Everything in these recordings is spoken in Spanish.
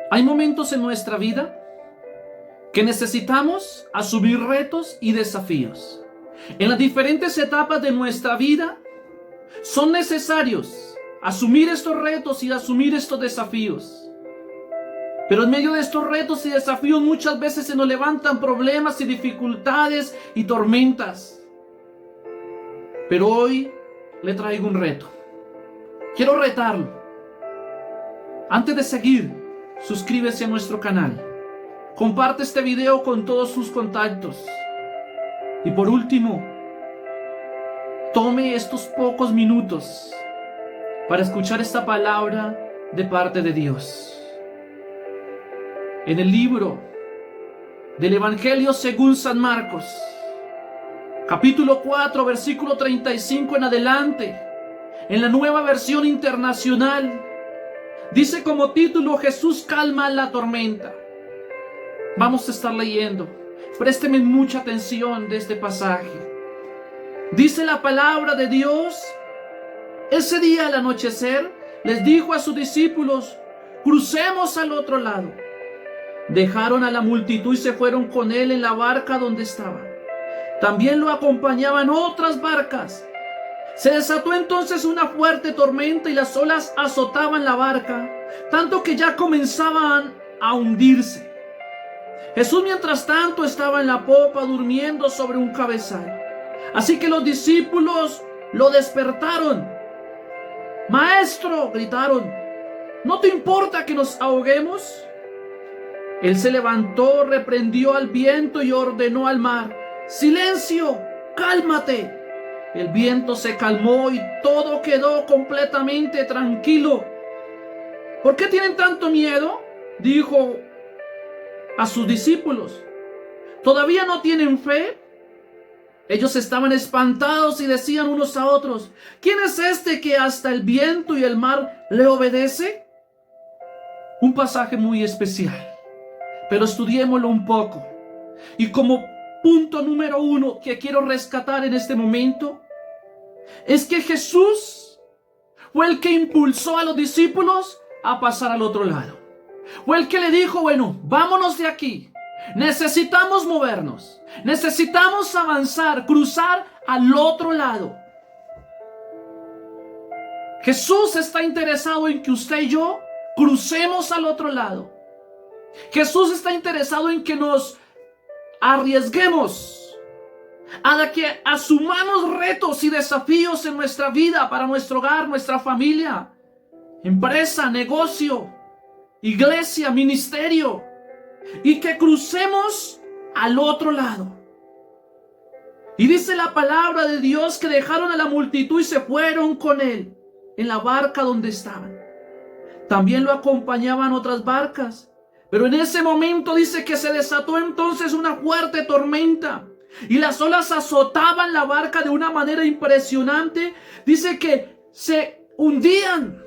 Hay momentos en nuestra vida que necesitamos asumir retos y desafíos. En las diferentes etapas de nuestra vida son necesarios asumir estos retos y asumir estos desafíos. Pero en medio de estos retos y desafíos muchas veces se nos levantan problemas y dificultades y tormentas. Pero hoy le traigo un reto. Quiero retarlo. Antes de seguir, suscríbese a nuestro canal. Comparte este video con todos sus contactos. Y por último, tome estos pocos minutos para escuchar esta palabra de parte de Dios. En el libro del Evangelio según San Marcos, capítulo 4, versículo 35 en adelante, en la Nueva Versión Internacional, dice como título: Jesús calma la tormenta. Vamos a estar leyendo. Présteme mucha atención de este pasaje. Dice la palabra de Dios: ese día al anochecer les dijo a sus discípulos: crucemos al otro lado. Dejaron a la multitud y se fueron con él en la barca donde estaba. También lo acompañaban otras barcas. Se desató entonces una fuerte tormenta y las olas azotaban la barca, tanto que ya comenzaban a hundirse. Jesús, mientras tanto, estaba en la popa durmiendo sobre un cabezal. Así que los discípulos lo despertaron. «Maestro», gritaron, «¿no te importa que nos ahoguemos?». Él se levantó, reprendió al viento y ordenó al mar: «Silencio, cálmate». El viento se calmó y todo quedó completamente tranquilo. «¿Por qué tienen tanto miedo?», dijo a sus discípulos. «¿Todavía no tienen fe?». Ellos estaban espantados y decían unos a otros: «¿Quién es este que hasta el viento y el mar le obedece?». Un pasaje muy especial, pero estudiémoslo un poco. Y como punto número 1 que quiero rescatar en este momento, es que Jesús fue el que impulsó a los discípulos a pasar al otro lado. Fue el que le dijo: bueno, vámonos de aquí. Necesitamos movernos. Necesitamos avanzar, cruzar al otro lado. Jesús está interesado en que usted y yo crucemos al otro lado. Jesús está interesado en que nos arriesguemos a que asumamos retos y desafíos en nuestra vida, para nuestro hogar, nuestra familia, empresa, negocio, iglesia, ministerio, y que crucemos al otro lado. Y dice la palabra de Dios que dejaron a la multitud y se fueron con él en la barca donde estaban. También lo acompañaban otras barcas, pero en ese momento dice que se desató entonces una fuerte tormenta y las olas azotaban la barca de una manera impresionante. Dice que se hundían.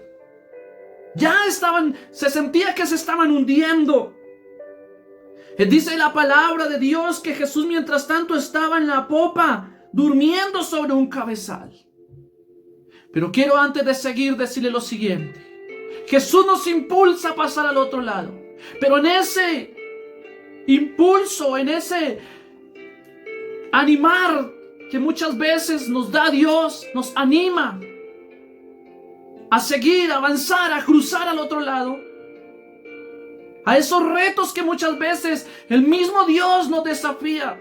Se sentía que se estaban hundiendo. Dice la palabra de Dios que Jesús, mientras tanto, estaba en la popa, durmiendo sobre un cabezal. Pero quiero, antes de seguir, decirle lo siguiente. Jesús nos impulsa a pasar al otro lado. Pero en ese impulso, en ese animar que muchas veces nos da Dios, nos anima a seguir, a avanzar, a cruzar al otro lado. A esos retos que muchas veces el mismo Dios nos desafía.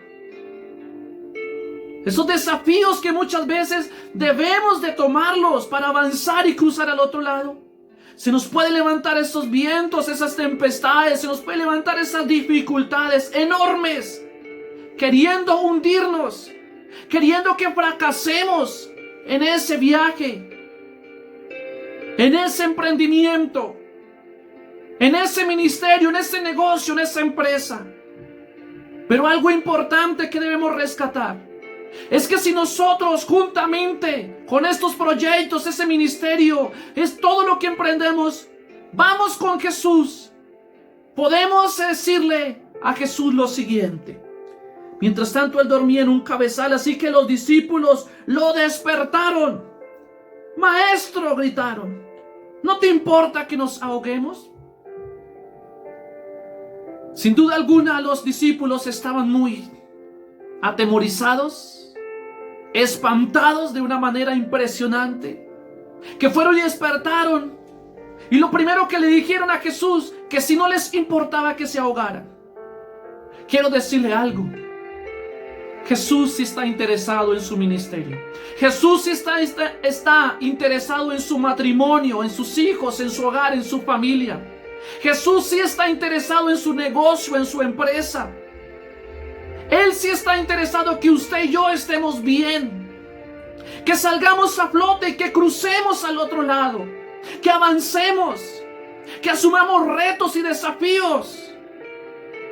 Esos desafíos que muchas veces debemos de tomarlos para avanzar y cruzar al otro lado. Se nos puede levantar esos vientos, esas tempestades, se nos puede levantar esas dificultades enormes, queriendo hundirnos, queriendo que fracasemos en ese viaje, en ese emprendimiento, en ese ministerio, en ese negocio, en esa empresa. Pero algo importante que debemos rescatar es que si nosotros, juntamente con estos proyectos, ese ministerio, es todo lo que emprendemos, vamos con Jesús, podemos decirle a Jesús lo siguiente. Mientras tanto, él dormía en un cabezal, así que los discípulos lo despertaron. «Maestro», gritaron, «¿no te importa que nos ahoguemos?». Sin duda alguna, los discípulos estaban muy atemorizados, espantados de una manera impresionante, que fueron y despertaron. Y lo primero que le dijeron a Jesús, que si no les importaba que se ahogaran. Quiero decirle algo. Jesús sí está interesado en su ministerio. Jesús sí está interesado en su matrimonio, en sus hijos, en su hogar, en su familia. Jesús sí está interesado en su negocio, en su empresa. Él sí está interesado que usted y yo estemos bien, que salgamos a flote y que crucemos al otro lado, que avancemos, que asumamos retos y desafíos,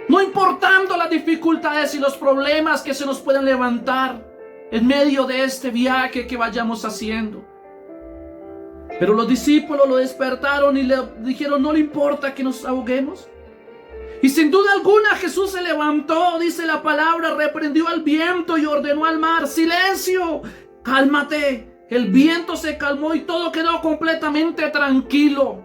no importando las dificultades y los problemas que se nos pueden levantar en medio de este viaje que vayamos haciendo. Pero los discípulos lo despertaron y le dijeron: no le importa que nos ahoguemos. Y sin duda alguna Jesús se levantó, dice la palabra, reprendió al viento y ordenó al mar: silencio, cálmate. El viento se calmó y todo quedó completamente tranquilo.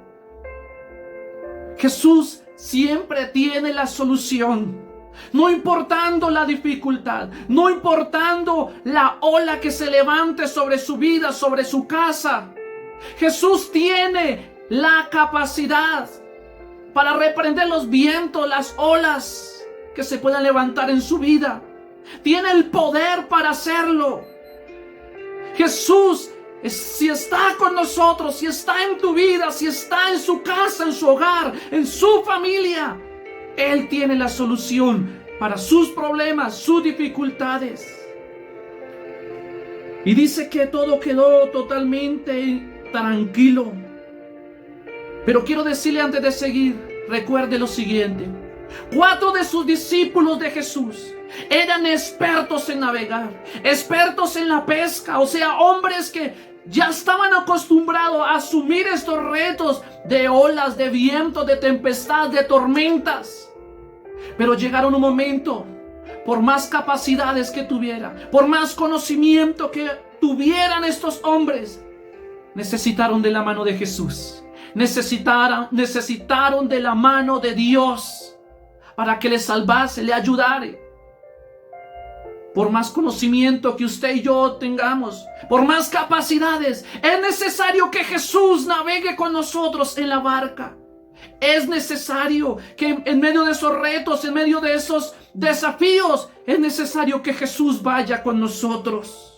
Jesús siempre tiene la solución, no importando la dificultad, no importando la ola que se levante sobre su vida, sobre su casa. Jesús tiene la capacidad para reprender los vientos, las olas que se puedan levantar en su vida. Tiene el poder para hacerlo. Jesús, si está con nosotros, si está en tu vida, si está en su casa, en su hogar, en su familia, Él tiene la solución para sus problemas, sus dificultades. Y dice que todo quedó totalmente tranquilo. Pero quiero decirle antes de seguir, recuerde lo siguiente: 4 de sus discípulos de Jesús eran expertos en navegar, expertos en la pesca, o sea, hombres que ya estaban acostumbrados a asumir estos retos de olas, de vientos, de tempestad, de tormentas. Pero llegaron un momento, por más capacidades que tuvieran, por más conocimiento que tuvieran estos hombres, necesitaron de la mano de Jesús. Necesitaron de la mano de Dios para que les salvase, le ayudara. Por más conocimiento que usted y yo tengamos, por más capacidades, es necesario que Jesús navegue con nosotros en la barca. Es necesario que en medio de esos retos, en medio de esos desafíos, es necesario que Jesús vaya con nosotros.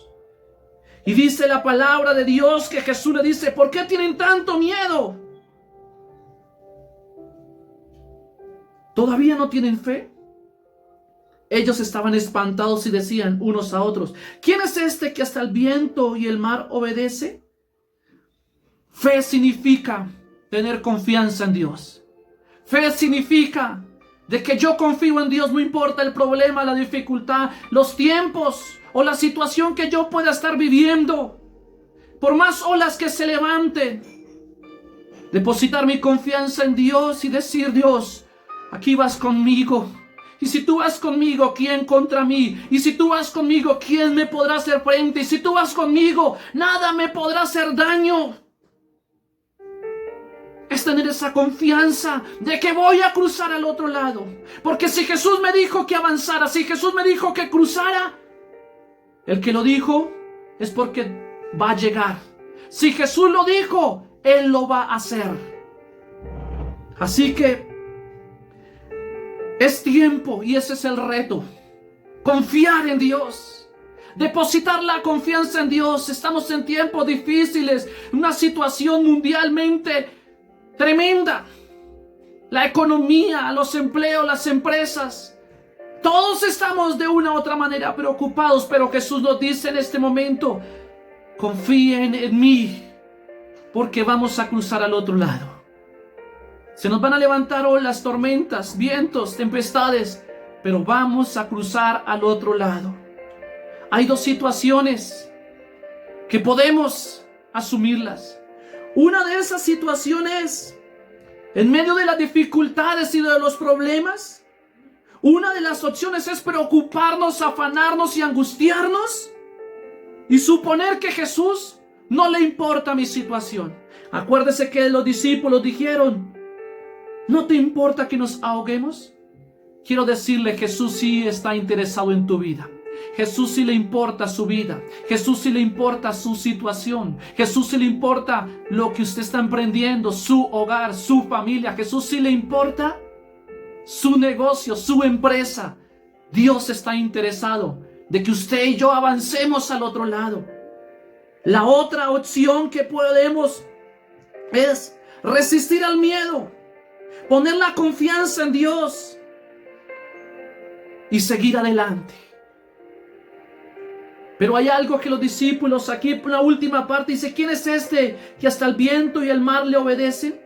Y dice la palabra de Dios que Jesús le dice: ¿por qué tienen tanto miedo? ¿Todavía no tienen fe? Ellos estaban espantados y decían unos a otros: ¿quién es este que hasta el viento y el mar obedece? Fe significa tener confianza en Dios. Fe significa de que yo confío en Dios, no importa el problema, la dificultad, los tiempos o la situación que yo pueda estar viviendo. Por más olas que se levanten, depositar mi confianza en Dios y decir: Dios, aquí vas conmigo. Y si tú vas conmigo, ¿quién contra mí? Y si tú vas conmigo, ¿quién me podrá hacer frente? Y si tú vas conmigo, nada me podrá hacer daño. Es tener esa confianza de que voy a cruzar al otro lado. Porque si Jesús me dijo que avanzara, si Jesús me dijo que cruzara, el que lo dijo es porque va a llegar. Si Jesús lo dijo, Él lo va a hacer. Así que es tiempo, y ese es el reto: confiar en Dios, depositar la confianza en Dios. Estamos en tiempos difíciles, una situación mundialmente tremenda. La economía, los empleos, las empresas, todos estamos de una u otra manera preocupados, pero Jesús nos dice en este momento: confíen en mí, porque vamos a cruzar al otro lado. Se nos van a levantar olas, tormentas, vientos, tempestades, pero vamos a cruzar al otro lado. Hay 2 situaciones que podemos asumirlas. Una de esas situaciones, en medio de las dificultades y de los problemas, una de las opciones es preocuparnos, afanarnos y angustiarnos y suponer que Jesús no le importa mi situación. Acuérdese que los discípulos dijeron: ¿no te importa que nos ahoguemos? quiero decirle, Jesús sí está interesado en tu vida. Jesús sí le importa su vida. Jesús sí le importa su situación. Jesús sí le importa lo que usted está emprendiendo, su hogar, su familia. Jesús sí le importa su negocio, su empresa. Dios está interesado de que usted y yo avancemos al otro lado. La otra opción que podemos es resistir al miedo, poner la confianza en Dios y seguir adelante. Pero hay algo que los discípulos, aquí en la última parte, dice: ¿quién es este que hasta el viento y el mar le obedecen?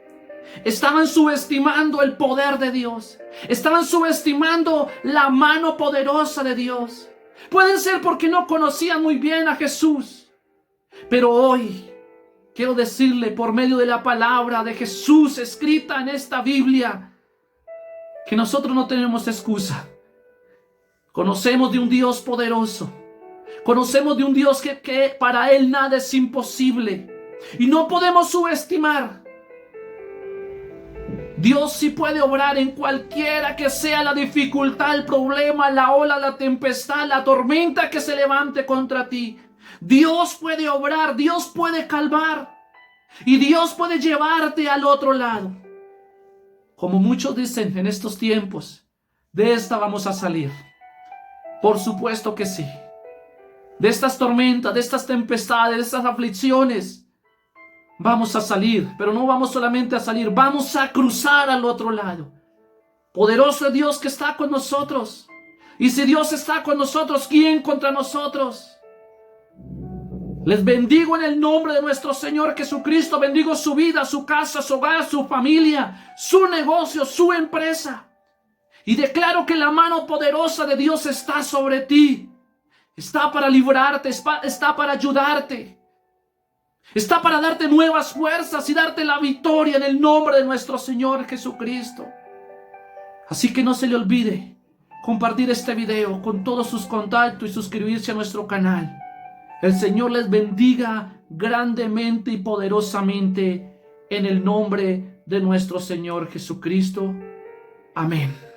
Estaban subestimando el poder de Dios. Estaban subestimando la mano poderosa de Dios. Pueden ser porque no conocían muy bien a Jesús. Pero hoy quiero decirle, por medio de la palabra de Jesús escrita en esta Biblia, que nosotros no tenemos excusa. Conocemos de un Dios poderoso. Conocemos de un Dios que para Él nada es imposible. Y no podemos subestimar. Dios sí puede obrar en cualquiera que sea la dificultad, el problema, la ola, la tempestad, la tormenta que se levante contra ti. Dios puede obrar, Dios puede calmar. Y Dios puede llevarte al otro lado. Como muchos dicen en estos tiempos, de esta vamos a salir. Por supuesto que sí. De estas tormentas, de estas tempestades, de estas aflicciones, vamos a salir. Pero no vamos solamente a salir, vamos a cruzar al otro lado. Poderoso es Dios que está con nosotros. Y si Dios está con nosotros, ¿quién contra nosotros? Les bendigo en el nombre de nuestro Señor Jesucristo. Bendigo su vida, su casa, su hogar, su familia, su negocio, su empresa. Y declaro que la mano poderosa de Dios está sobre ti. Está para librarte, está para ayudarte. Está para darte nuevas fuerzas y darte la victoria en el nombre de nuestro Señor Jesucristo. Así que no se le olvide compartir este video con todos sus contactos y suscribirse a nuestro canal. El Señor les bendiga grandemente y poderosamente en el nombre de nuestro Señor Jesucristo. Amén.